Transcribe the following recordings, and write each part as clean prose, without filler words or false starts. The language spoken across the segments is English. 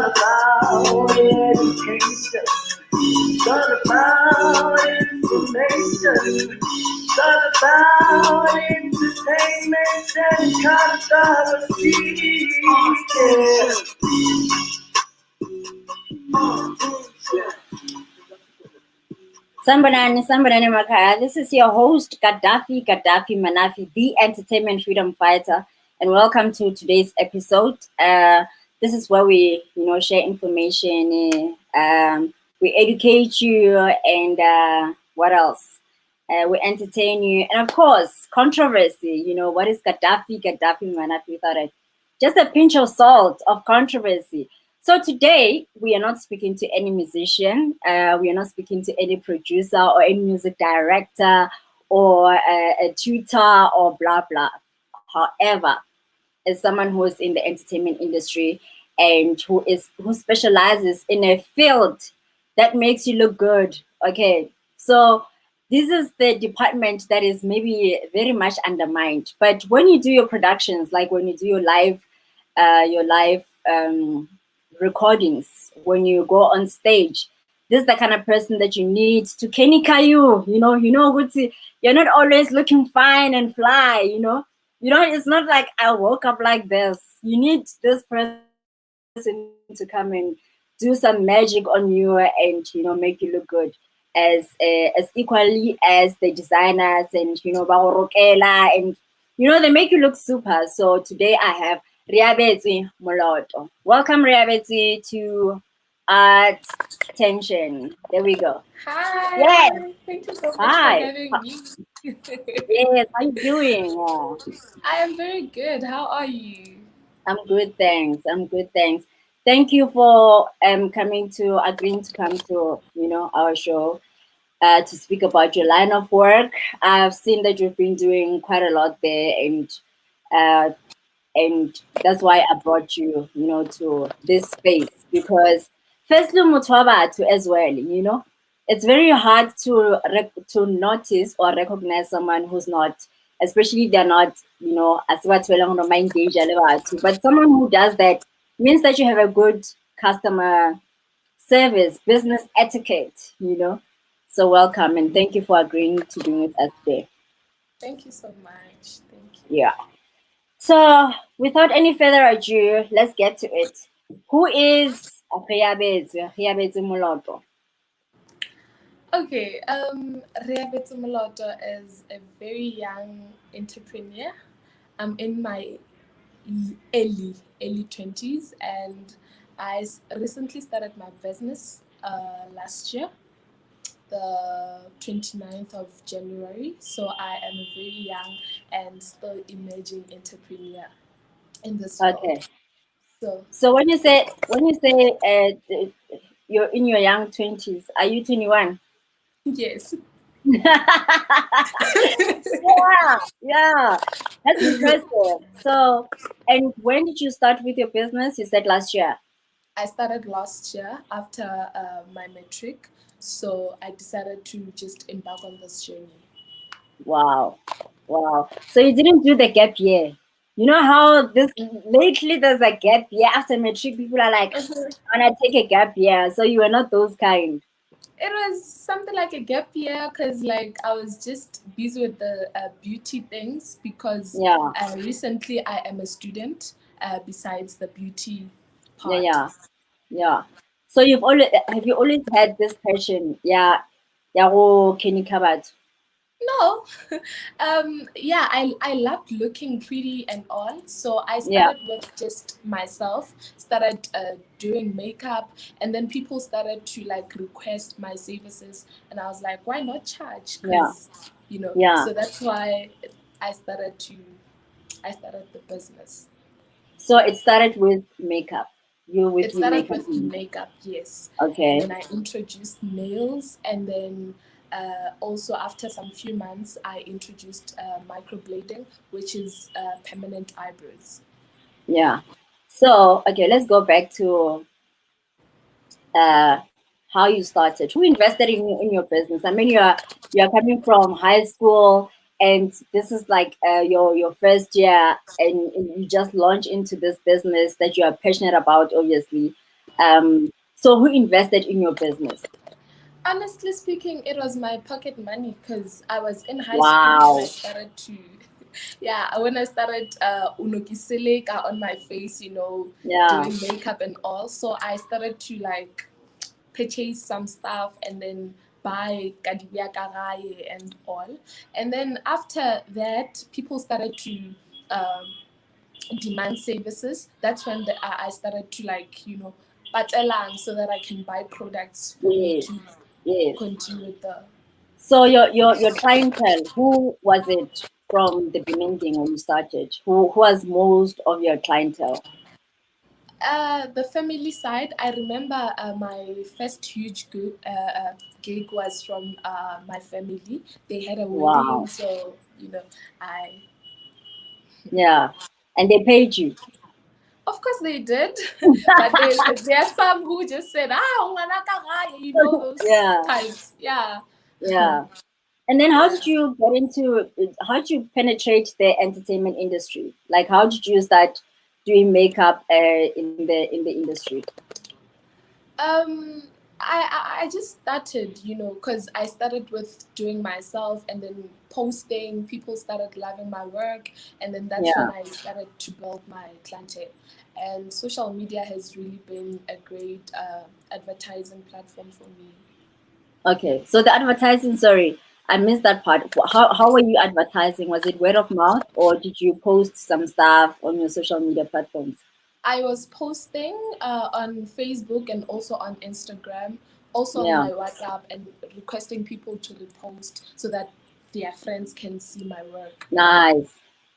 about education. It's all about information. It's all about entertainment and controversy. Sambanani Makaya. This is your host, Gaddafi Manafi, the entertainment freedom fighter, and welcome to today's episode. This is where we, share information, we educate you, and what else? We entertain you, and of course, controversy. What is Gaddafi Manafi without it? Just a pinch of salt of controversy. So today we are not speaking to any musician, we are not speaking to any producer or any music director or a tutor or blah blah. However, as someone who is in the entertainment industry and who specializes in a field that makes you look good. Okay, so this is the department that is maybe very much undermined. But when you do your productions, like when you do your live recordings, when you go on stage, this is the kind of person that you need to kenika you. You're not always looking fine and fly. It's not like I woke up like this. You need this person to come and do some magic on you and make you look good as equally as the designers and Barokela and they make you look super. So today I have Reabetswe Moloto. Welcome, Reabetswe, to Art Tension. There we go. Hi. Yes. Thank you so much for having me. Yes, how you doing? I am very good. How are you? I'm good, thanks. Thank you for agreeing to come to our show to speak about your line of work. I've seen that you've been doing quite a lot there, and that's why I brought you to this space, because firstly to as well, it's very hard to notice or recognize someone who's not, especially they're not as what but someone who does that means that you have a good customer service, business etiquette, So welcome and thank you for agreeing to be with us today. Thank you so much. Thank you. Yeah. So without any further ado, let's get to it. Who is Reabetswe Moloto? Okay, Reabetswe Moloto is a very young entrepreneur. I'm in my early 20s, and I recently started my business last year, the 29th of January. So I am a very young and still emerging entrepreneur in this world. Okay. So when you say you're in your young 20s, are you 21? Yes. Yeah, that's impressive. So, and when did you start with your business? You said last year. I started last year after my matric, so I decided to just embark on this journey. Wow. So you didn't do the gap year. You know how lately there's a gap year after matric. People are like, "I'm gonna take a gap year." So you were not those kind. It was something like a gap year because I was just busy with the beauty things, because recently I am a student besides the beauty part. Yeah. So have you always had this passion? Yeah, can you cover it? No. I loved looking pretty and all. So I started with just myself, started doing makeup, and then people started to request my services, and I was like, why not charge? Because so that's why I started the business. So it started with makeup. It started with makeup, yes. Okay. And then I introduced nails, and then also after some few months, I introduced microblading, which is permanent eyebrows. Yeah. So, okay, let's go back to how you started. Who invested in your business? I mean, you are coming from high school, and this is like your first year, and you just launch into this business that you are passionate about, obviously. So who invested in your business? Honestly speaking, it was my pocket money because I was in high school when I Wow. started to, yeah, when I started unokiseleka on my face, Yeah. doing makeup and all. So I started to like purchase some stuff and then buy kadibia karaye and all. And then after that, people started to um, demand services. That's when I started to like, patelang so that I can buy products for me Yes. to Yes. continue with the So your clientele, who was it from the beginning when you started? Who was most of your clientele? the family side. I remember my first huge gig was from my family. They had a wedding, Wow. so I Yeah. And they paid you. of course they did, but there are some who just said, ngwana ka gae," those Yeah. types. Yeah. Yeah. And then how Yeah. did you get into how did you penetrate the entertainment industry? Like how did you start doing makeup in the industry? Um, I just started, because I started with doing myself and then posting. People started loving my work, and then that's when Yeah. I started to build my clientele. And social media has really been a great advertising platform for me. Okay. So the advertising, sorry, I missed that part. How were you advertising? Was it word of mouth or did you post some stuff on your social media platforms? I was posting on Facebook and also on Instagram, also on Yeah. my WhatsApp, and requesting people to repost so that their friends can see my work. Nice.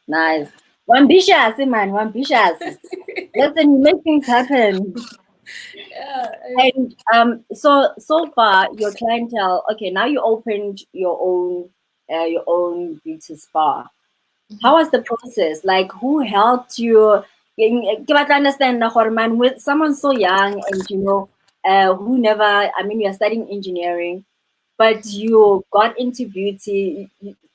Yeah. Nice. Ambitious, man. Ambitious. Listen, you make things happen. Yeah. And so far your clientele, okay, now you opened your own beauty spa. How was the process? Like who helped you? Ke batla understand na gore man with someone so young and who never, I mean, you're studying engineering, but you got into beauty.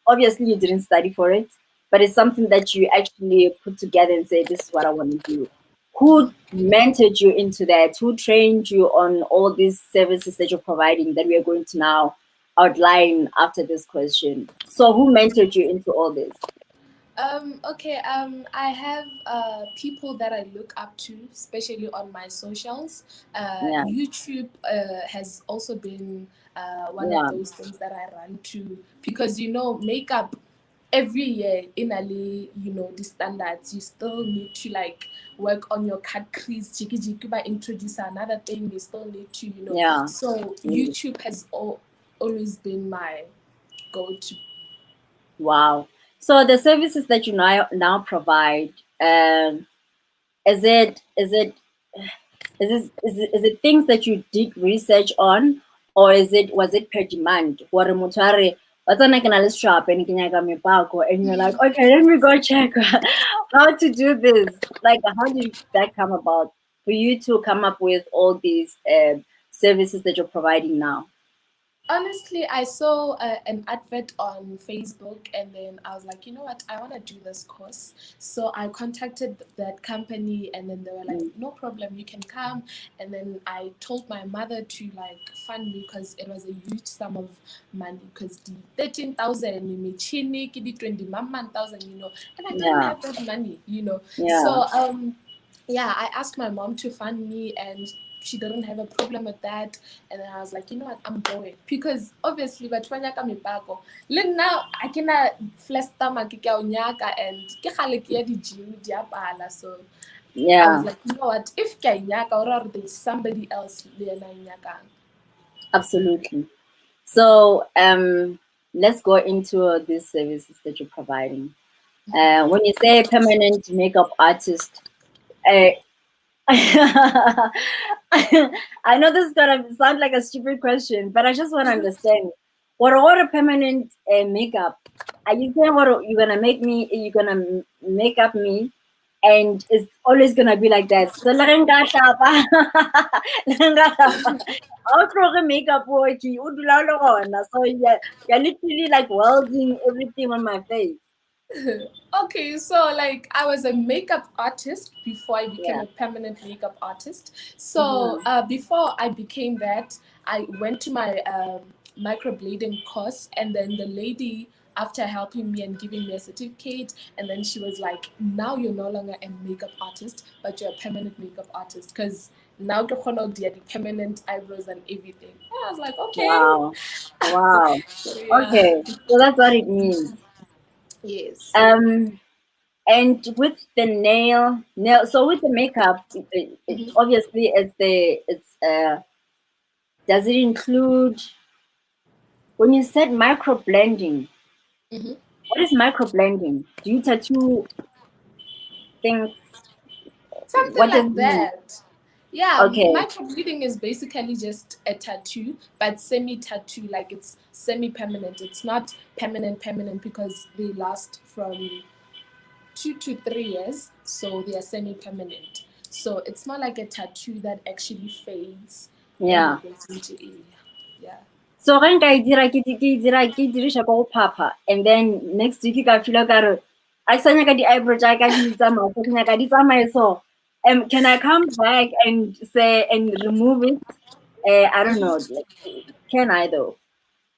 Obviously you didn't study for it, but it's something that you actually put together and say, this is what I want to do. Who mentored you into that? Who trained you on all these services that you're providing that we are going to now outline after this question? So who mentored you into all this? Okay. I have people that I look up to, especially on my socials. Yeah, YouTube has also been one of yeah, those things that I run to because makeup every year in Ali, the standards. You still need to like work on your cut crease, jiki jiki by introduce another thing. You still need to, yeah. So Mm. YouTube has always been my go-to. Wow. So the services that you now provide, is it things that you did research on, or was it per demand? Gore motho a re, "Wa tsena ke na le shop and ke nyaka meepako," and you're like, okay, let me go check how to do this. Like, how did that come about for you to come up with all these services that you're providing now? Honestly, I saw an advert on Facebook and then I was like, you know what, I want to do this course. So I contacted that company and then they were like, Mm. no problem, you can come. And then I told my mother to like fund me because it was a huge sum of money because the 13,000, the 20,000, and I didn't Yeah, have that money. yeah. So, yeah, I asked my mom to fund me and she didn't have a problem with that. And then I was like, you know what, I'm going. Because obviously, but when you mipako, now I cannot flesh stomach ke a o nyaka and ke gale ke ya di gym di a pala. So I was Yeah, like, you know what, if ke a nyaka or there's somebody else le ena a nyakang. absolutely. So let's go into these services that you're providing. When you say permanent makeup artist, uh, I know this is gonna sound like a stupid question, but I just want to understand what a permanent makeup. Are you saying what you're gonna make me? You're gonna make up me, and it's always gonna be like that. So makeup work, so you're literally like welding everything on my face. Okay, so like I was a makeup artist before I became Yeah. a permanent makeup artist. So Mm-hmm. before I became that, I went to my microblading course, and then the lady, after helping me and giving me a certificate, and then she was like, now you're no longer a makeup artist, but you're a permanent makeup artist, because now you can do the permanent eyebrows and everything. And I was like, okay. Wow. Wow. So yeah. Okay. So that's what it means. Yes. Um, and with the nail. So with the makeup, obviously does it include when you said micro blending? Mm-hmm. What is micro blending? Do you tattoo things? Something What does it like mean? that. Yeah, Okay. microbleeding is basically just a tattoo, but semi-tattoo, like it's semi-permanent. It's not permanent because they last from 2 to 3 years, so they are semi-permanent. So it's not like a tattoo that actually fades when Yeah. it goes into area. Yeah. So when I dira ke dirisha go papa, and then next week ka feel like I sanya ka di eyebrow ja ka di tsamaya so ka di tsamaya so can I come back and say and remove it? I don't know. Like, can I though?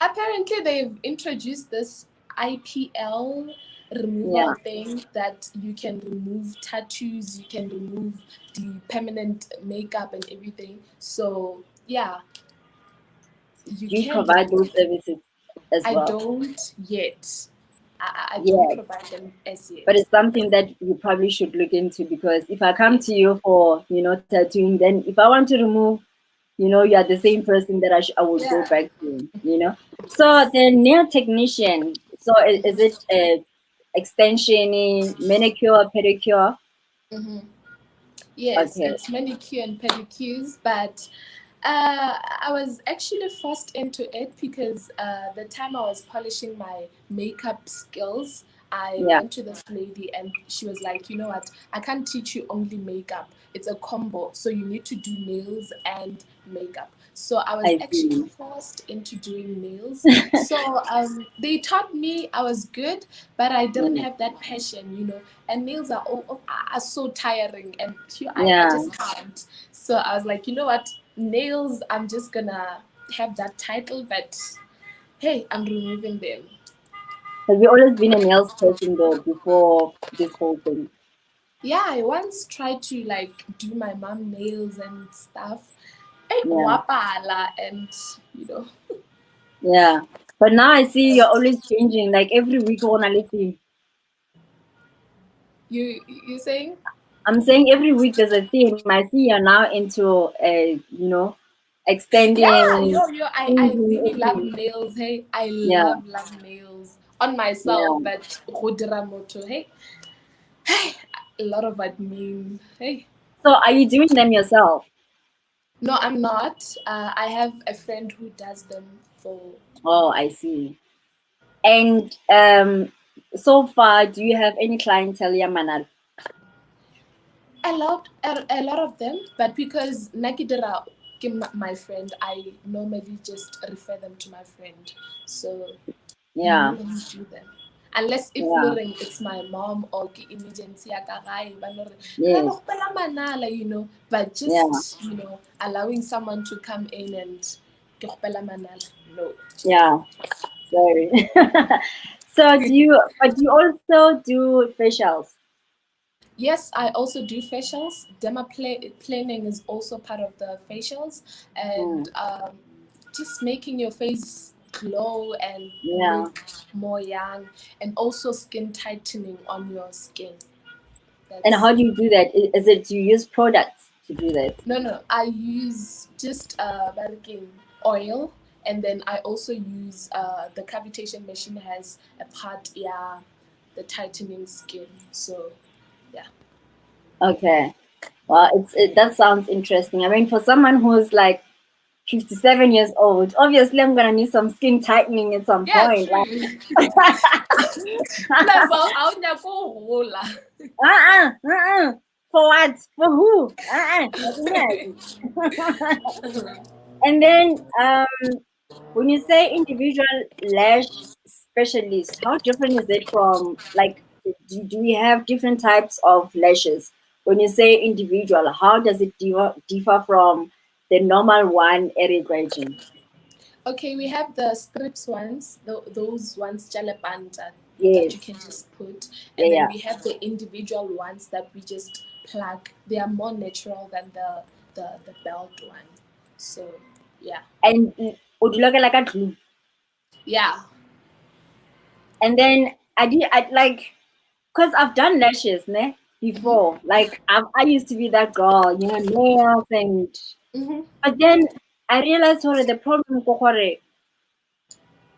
Apparently, they've introduced this IPL removal Yeah. thing that you can remove tattoos, you can remove the permanent makeup and everything. So, yeah, you Do you can provide remove those it. services as I well? don't yet. I don't Yeah. provide them as But yet. it's something that you probably should look into, because if I come Yes. to you for, tattooing, then if I want to remove, you are the same person that I would go Yeah. back to. So the nail technician, so is it extension, manicure, pedicure? Mm-hmm. Yes, Okay. it's manicure and pedicures, but I was actually forced into it because the time I was polishing my makeup skills, I Yeah, went to this lady and she was like, you know what, I can't teach you only makeup. It's a combo. So you need to do nails and makeup. So I was I actually see. forced into doing nails. So they taught me, I was good, but I didn't Mm. have that passion. And nails are so tiring, and I Yeah. just can't. So I was like, you know what, nails, I'm just gonna have that title, but hey, I'm removing them. Have you always been a nails person though before this whole thing? Yeah, I once tried to like do my mom nails and stuff. Hey, Yeah. wapala, and you know. Yeah. But now I see you're always changing. Like every week, on a little. You saying? I'm saying every week there's a theme. I see you're now into, Yeah, extending, I changing really love everything. nails. Hey, I Yeah, love nails on myself, yeah. but rodira moto. Hey, a lot of admin. Hey. So are you doing them yourself? No, I'm not. I have a friend who does them for. Oh, I see. And so far, do you have any clientele, Yamanal? A lot of them, but because Nakidera my friend, I normally just refer them to my friend. So we Yeah, normally do them. Unless if yeah, Loring, it's my mom or ke emergency ya ka gae, ba no re, "Re lo yes, kgopela manala," but yeah, just allowing someone to come in and ke kgopela manala. No. yeah. Sorry. So but you also do facials? Yes, I also do facials. Planning is also part of the facials, Hmm. and just making your face glow and Yeah. look more young, and also skin tightening on your skin. And That's how do you do that? Is it, do you use products to do that? no. I use just barking oil, and then I also use the cavitation machine has a part, yeah, the tightening skin. So yeah. Okay. Well, that sounds interesting. I mean, for someone who's like 57 years old. Obviously, I'm gonna need some skin tightening at some Yeah, point. true. Like, Plus, I'll never go. for what? For who? And then, when you say individual lash specialist, how different is it from like? Do we have different types of lashes? When you say individual, how does it differ from the normal one, Eric Grading? Okay, we have the strips ones, those ones jalapanta that you Yes. can just put, Yeah, and then yeah. we have the individual ones that we just plug. They are more natural than the belt one. So yeah, And would you look like a glue? yeah. And then I like, cause I've done lashes, ne, Mm-hmm. before. Like I used to be that girl, nails and. Mm-hmm. But then I realized what the problem ko gore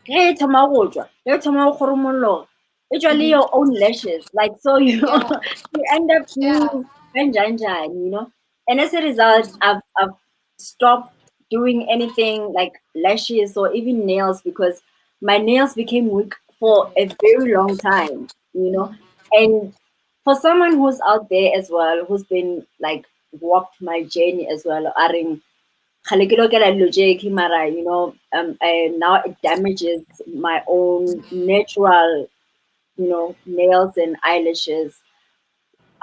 ge e thoma go tswa, ge e thoma go goromologa, usually Mm-hmm. your own lashes. Like so you Yeah, you end up doing yeah. kanjani. And as a result, I've stopped doing anything like lashes or even nails because my nails became weak for a very long time. And for someone who's out there as well, who's been like walked my journey as well, kgale ke lokela dilo tse ke mara now it damages my own natural nails and eyelashes.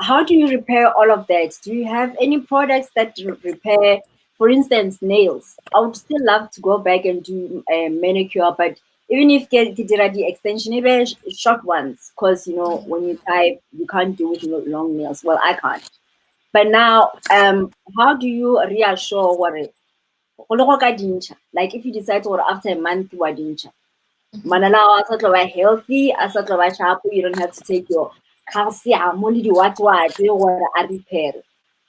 How do you repair all of that? Do you have any products that repair, for instance, nails? I would still love to go back and do a manicure, but even if ke dira the extension, maybe short ones, because when you type, you can't do with long nails. Well, I can't. But now, how do you reassure what go le go ka dintšha, like if you decide gore after a month wa dintšha, manala a sa tlo ba healthy, a sa tlo ba sharp, you don't have to take your calcium le di-what gore a repair.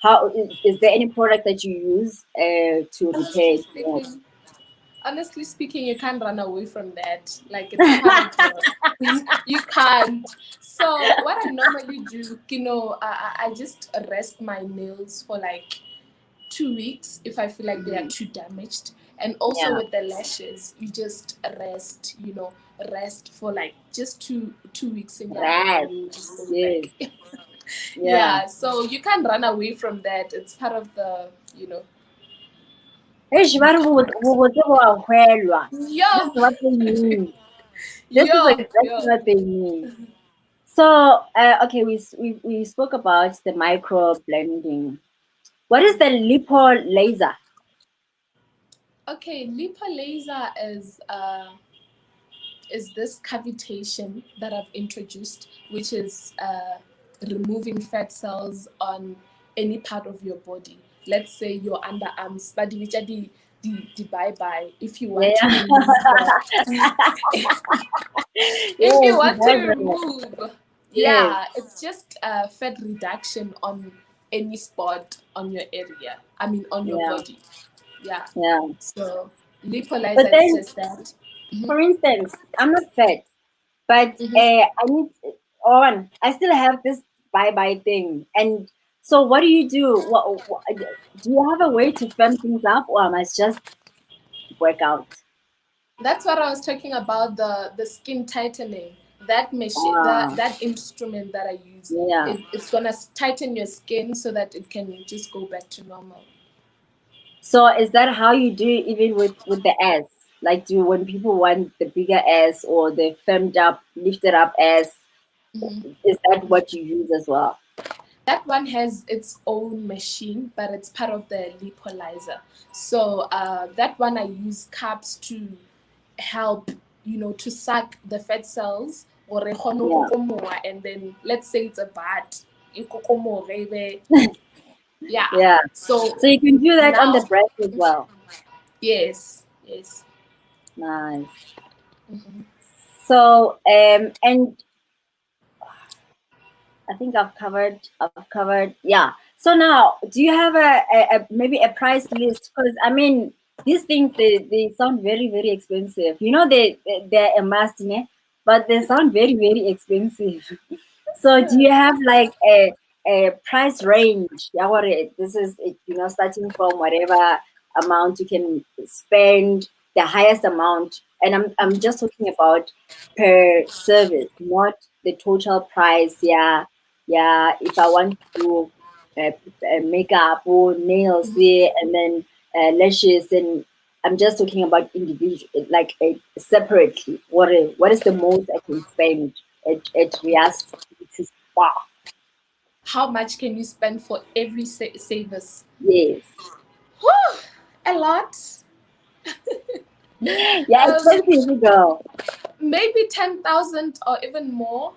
How is there any product that you use to repair Honestly nails? speaking, honestly speaking, you can't run away from that. Like it's part of the you can't. So what I normally do, I just rest my nails for like 2 weeks if I feel like they are too damaged. And also Yeah, with the lashes, you just rest for like just two weeks in and then rest. you just go Yes. back. Yeah. Yeah, so you can't run away from that. It's part of the. Eish, ba re bo botse bo a hwelwa. This is Yup. what they mean. This is Yup, exactly yup. what they mean. So, okay, we spoke about the micro blending. What is the lipo laser? Okay, Lipo laser is this cavitation that I've introduced, which is removing fat cells on any part of your body. Let's say your underarms, but the bye bye. If you want to Yeah, remove if you yes, want to never. remove, Yes, yeah, it's just fat reduction on any spot on your area. I mean, on your yeah, body. Yeah. yeah. So But lipolizer is then, just that. for instance, I'm not fat, but Mm-hmm. I need on. I still have this bye bye thing, and so what do you do? What do you have a way to firm things up, or I must just work out? That's what I was talking about, the skin tightening. That machine, that Ah, that instrument that I use, yeah. it's gonna tighten your skin so that it can just go back to normal. So is that how you do it even with the ass? Like, do when people want the bigger ass or the firmed up, lifted up ass, Mm-hmm. is that what you use as well? That one has its own machine, but it's part of the lipolizer. So that one I use cups to help, to suck the fat cells or Yeah, and then let's say it's a butt. Yeah. yeah. So So you can do that on the now, breast as well. yes, yes. Nice. Mhm. So and I think I've covered. Yeah. So now, do you have a maybe a price list? Because I mean, these things they sound very very expensive. They're a must, ne? But they sound very very expensive. So do you have like a price range? Yeah, what this is, starting from whatever. amount you can spend, the highest amount, and I'm just talking about per service, not the total price. Yeah, yeah. If I want to makeup or nails, yeah, and then lashes, and I'm just talking about individual, like separately. What is the most I can spend at Rias to spa? How much can you spend for every service? Yes. Whew, a lot. Yeah, um, expensive girl. Maybe 10,000 or even more.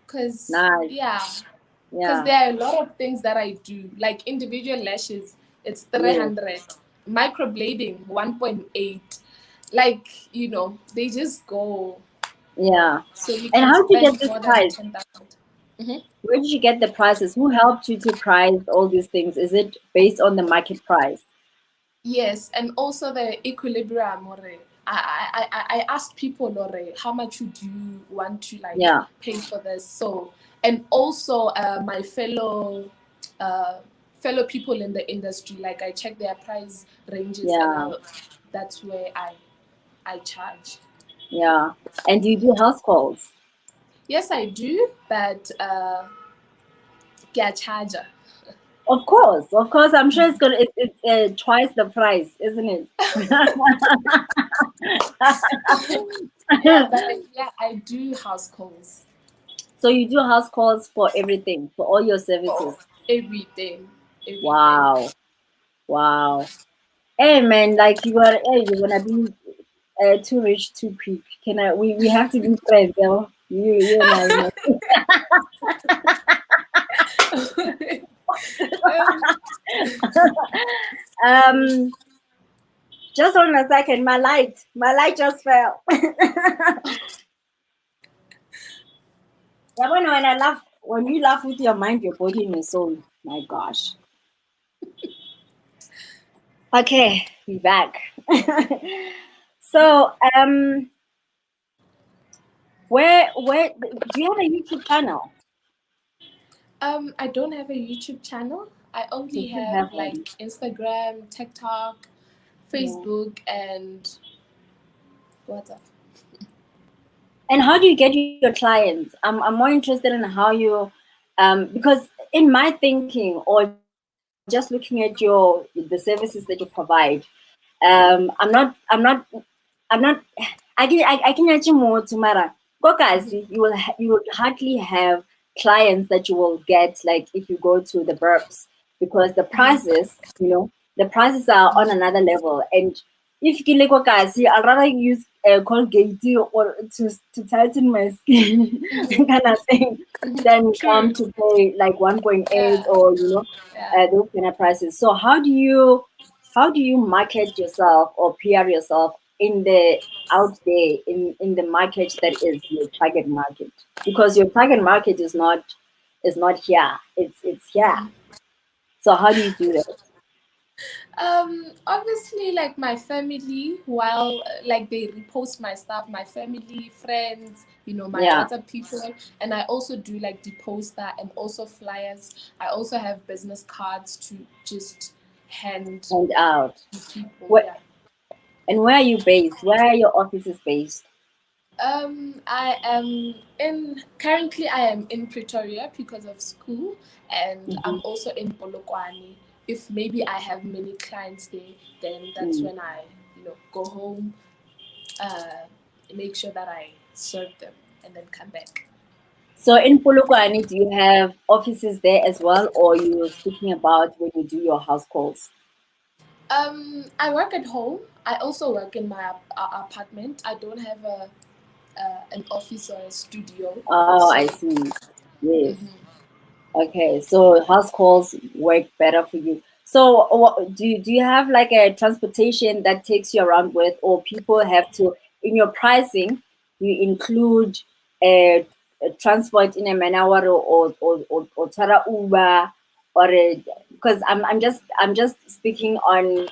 Because, Nice. yeah, because Yeah. there are a lot of things that I do. Like individual lashes, it's Yes. 300. Microblading, 1.8. Like, they just go. Yeah. So you And can how did you get spend this more than price? 10,000. Mm-hmm. Where did you get the prices? Who helped you to price all these things? Is it based on the market price? Yes, and also the equilibrium. I asked people, how much would you want to Yeah. pay for this? So, and also my uh, fellow people in the industry, like I check their price ranges, and Yeah. that's where I charge. Yeah. And do you do house calls? Yes, I do, but get charger. Of course. Of course. I'm sure it's twice the price, isn't it? Yeah, but yeah, I do house calls. So you do house calls for everything, for all your services. Everything, everything. Wow. Wow. Hey man, like you're gonna be too rich too quick. Can I? We have to be friends, yo. You and I. You know. um, Um, just hold on a second. My light just fell. Yeah, when I laugh, when you laugh with your mind, your body, and your soul. My gosh. Okay, we back. So, where do you have a YouTube channel? I don't have a YouTube channel. I You only should have have one. like Instagram, TikTok, Yeah. Facebook, and WhatsApp. And how do you get your clients? I'm more interested in how you, because in my thinking or just looking at the services that you provide, I'm not, I can actually more tomorrow. Kokazi, you will hardly have clients that you will get like if you go to the burbs because the prices, the prices are on another level. And if you like Kokazi, I'd rather use Colgate or to tighten my skin kind of thing than come True. to pay like 1.8 Yeah. or Yeah. those kind of prices. So how do you market yourself or PR yourself in the out there in the market that is your target market? Because your target market is not here. It's here. So how do you do that? Obviously, like my family, while like they repost my stuff, my family, friends, my Yeah, WhatsApp people, and I also do like the poster and also flyers. I also have business cards to just hand and out. to people. What Yeah. and where are you based? Where are your offices based? I am currently I am in Pretoria because of school, and Hmm. I'm also in Polokwane. If maybe I have many clients there, then that's when I, go home, uh, make sure that I serve them, and then come back. So in Polokwane, do you have offices there as well, or you're speaking about when you do your house calls? I work at home. I also work in my apartment. I don't have an office or a studio, Oh, I so. see. Yes. Mhm. Okay, so house calls work better for you. So, do you have like a transportation that takes you around with, or people have to in your pricing? You include a transport in a manner or tara Uber or because I'm just speaking on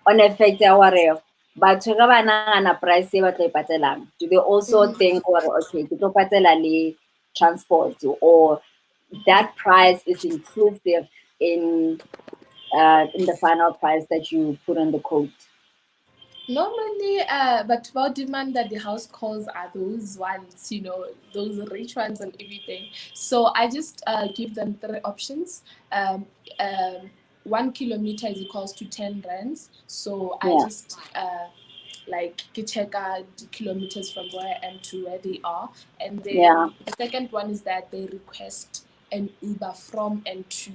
effect ya gore batho ga ba nagana price e ba tlo e patelang, do they also think gore okay ke tlo patela le transport or that price is inclusive in in the final price that you put on the quote? Normally, but about demand that the house calls are those ones, those rich ones and everything. So I just give them 3 options. Um, 1 kilometer is equals to 10 rands. So I Yeah. just check out the kilometers from where I am to where they are. And Yeah. then the second one is that they request an Uber from and to,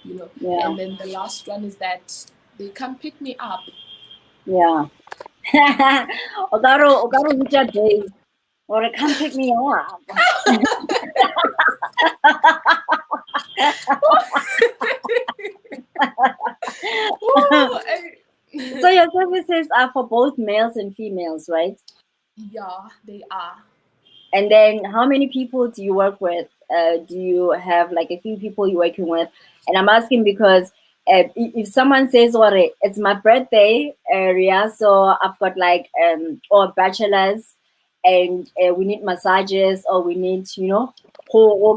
Yeah. And then the last one is that they come pick me up. Yeah. Ogaro Richard Day, or come pick me up. Ooh, So your services are for both males and females, right? yeah, they are. And then how many people do you work with? Do you have like a few people you're working with? And I'm asking because if someone says, "Well, it's my birthday area, so I've got like or bachelors, and we need massages, or we need, or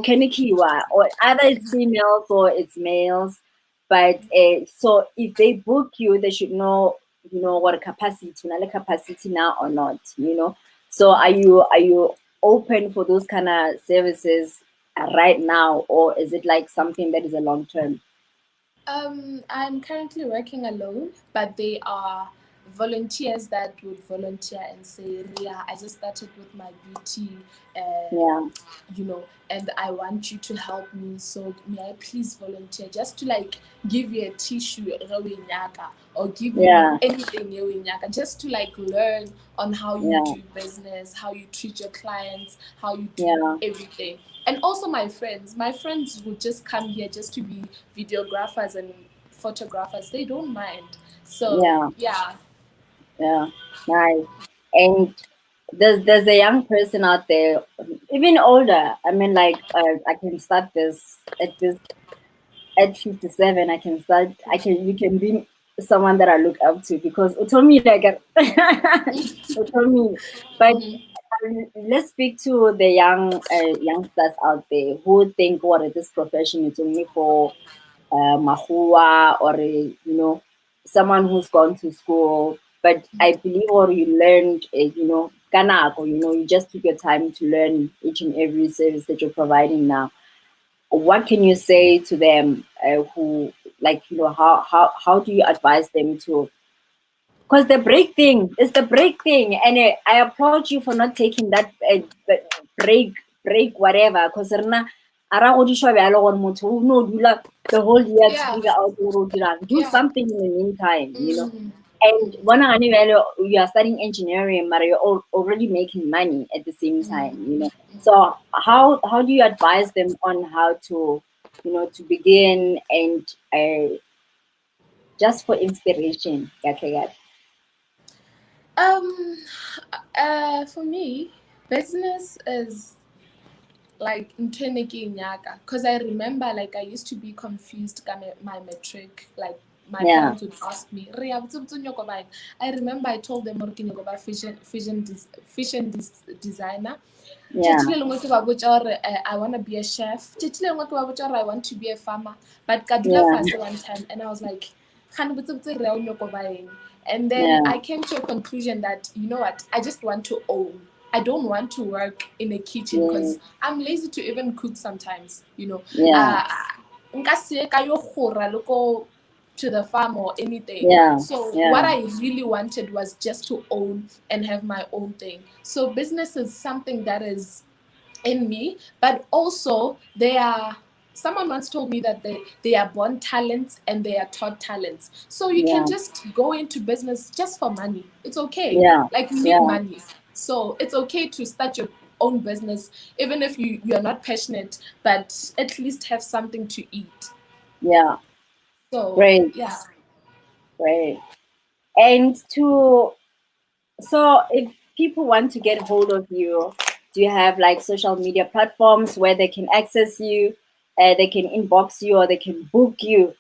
kenikiwa, or either it's females or it's males." But so if they book you, they should know, what capacity now or not, So are you open for those kind of services right now, or is it like something that is a long term? I'm currently working alone, but they are volunteers that would volunteer and say, Ria, I just started with my beauty, Yeah. and I want you to help me. So may I please volunteer just to like give you a tissue or give you Yeah. anything just to like learn on how you Yeah. do business, how you treat your clients, how you do Yeah. everything. And also my friends would just come here just to be videographers and photographers. They don't mind. So Yeah. yeah. Yeah. Nice. And there's a young person out there, even older. I mean, like I can start this at 57. You can be someone that I look up to, because Utomi like Utomi. But let's speak to the youngsters out there who think, what, this profession is only for mahua, or someone who's gone to school. But I believe what you learned, kanako, you just took your time to learn each and every service that you're providing now. What can you say to them, who, like, how do you advise them to, because the break thing is the break thing, and I applaud you for not taking that break whatever, because the whole year to Yeah. figure out what to do Yeah. something in the meantime. And when you are studying engineering, but you're already making money at the same time. So how do you advise them on how to, to begin, and just for inspiration? Okay. For me, business is like because I remember like I used to be confused my metric, like my Yeah. parents would ask me, I remember I told them about designer. Yeah. I want to be a chef. I want to be a farmer. But Kadula Yeah. Fase one time, and I was like, and then Yeah. I came to a conclusion that, you know what, I just want to own. I don't want to work in a kitchen Yeah. because I'm lazy to even cook sometimes. Yeah. Nka se ka yo gora le ko to the farm or anything. Yeah. So what Yeah. I really wanted was just to own and have my own thing. So business is something that is in me, but also someone once told me that they are born talents and they are taught talents. So you can Yeah. just go into business just for money. It's okay. Yeah. Like we need Yeah. money. So it's okay to start your own business, even if you're not passionate, but at least have something to eat. Yeah. So Great. yeah. Great. And so if people want to get hold of you, do you have like social media platforms where they can access you, they can inbox you, or they can book you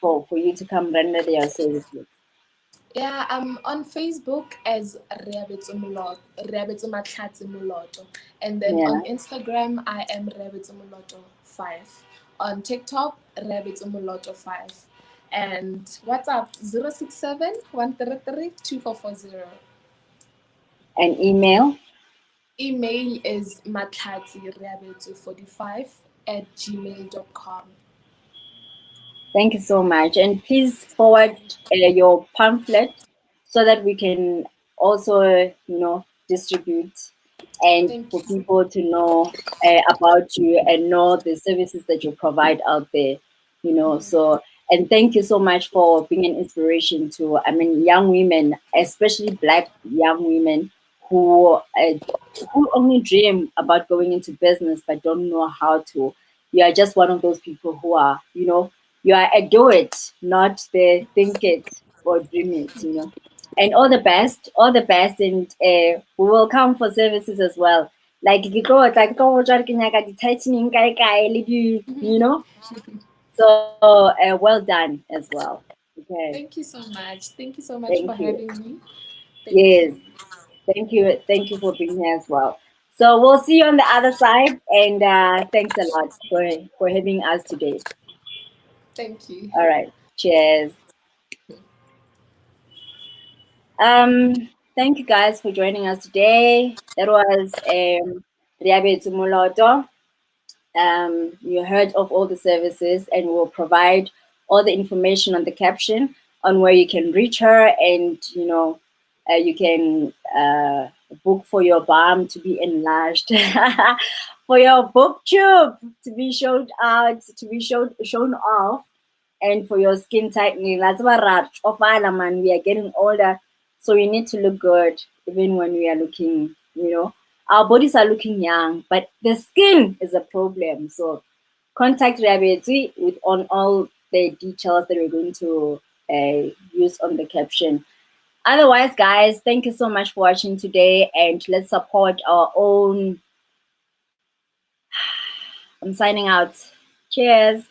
for you to come render their services? Yeah, I'm on Facebook as Reabetswe Moloto. And then Yeah. on Instagram, I am Reabetswe Moloto 5. On TikTok, Reabetswe Moloto 5. And WhatsApp 067 133 2440. And email? Email is matlatsireabetswe45@gmail.com. Thank you so much. And please forward your pamphlet so that we can also, distribute and Thank for you. people to know about you and know the services that you provide out there, So, and thank you so much for being an inspiration to, young women, especially Black young women who only dream about going into business but don't know how to. You are just one of those people who are, you are a do it, not the think it or dream it. And all the best, and we will come for services as well. Like so well done as well. Okay, Thank you so much. Thank you so much for thank you. having me. Thank Yes, you. thank you for being here as well. So we'll see you on the other side, and thanks a lot for having us today. Thank you. All right, cheers. Thank you guys for joining us today. That was Reabetswe Moloto. You heard of all the services, and we'll provide all the information on the caption on where you can reach her, and you can book for your balm to be enlarged, for your booktube to be showed out, to be shown off, and for your skin tightening. That's what man. We are getting older, so we need to look good even when we are looking, our bodies are looking young, but the skin is a problem. So contact Reabetswe with on all the details that we're going to use on the caption. Otherwise, guys, thank you so much for watching today, and let's support our own. I'm signing out. Cheers.